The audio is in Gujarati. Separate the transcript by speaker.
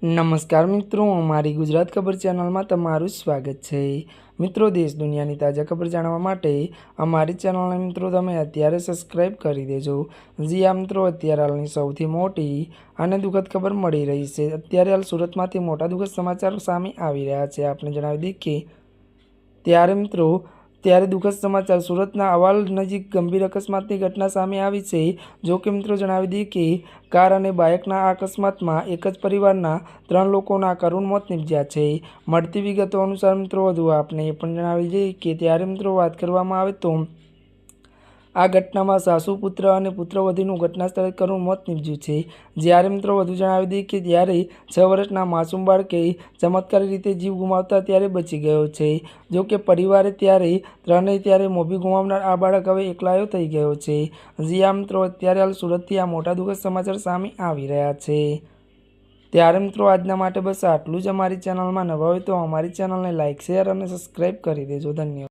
Speaker 1: નમસ્કાર મિત્રો, અમારી ગુજરાત ખબર ચેનલમાં તમારું સ્વાગત છે। મિત્રો, દેશ દુનિયાની તાજા ખબર જાણવા માટે અમારી ચેનલને મિત્રો તમે અત્યારે સબસ્ક્રાઇબ કરી દેજો। જી આ મિત્રો, અત્યારે હાલની સૌથી મોટી અને દુઃખદ ખબર મળી રહી છે। અત્યારે હાલ સુરતમાંથી મોટા દુઃખદ સમાચાર સામે આવી રહ્યા છે। આપણે જણાવી દઈએ કે ત્યારે દુઃખદ સમાચાર સુરતના અવાલ નજીક ગંભીર અકસ્માતની ઘટના સામે આવી છે। જો કે મિત્રો જણાવી દઈએ કે કાર અને બાઇકના આ અકસ્માતમાં એક જ પરિવારના 3 લોકોના કરુણ મોત નીપજ્યા છે। મળતી વિગતો અનુસાર મિત્રો વધુ આપણે એ પણ જણાવી દઈએ કે ત્યારે મિત્રો વાત કરવામાં આવે તો આ ઘટનામાં સાસુ પુત્ર અને પુત્રવધૂનું ઘટના સ્થળે કરુણ મોત નીપજ્યું છે। જ્યારે મિત્રો વધુ જણાવી દઈએ કે ત્યારે 6 વર્ષના માસૂમ બાળકે ચમત્કારી રીતે જીવ ગુમાવતા ત્યારે બચી ગયો છે। જો કે પરિવારે ત્યારે મોભી ગુમાવનાર આ બાળક હવે એકલાયો થઈ ગયો છે। જી આ મિત્રો, અત્યારે હાલ સુરતથી આ મોટા દુઃખદ સમાચાર સામે આવી રહ્યા છે। ત્યારે મિત્રો આજના માટે બસ આટલું જ। અમારી ચેનલમાં નવા હોય તો અમારી ચેનલને લાઇક, શેર અને સબસ્ક્રાઈબ કરી દેજો। ધન્યવાદ।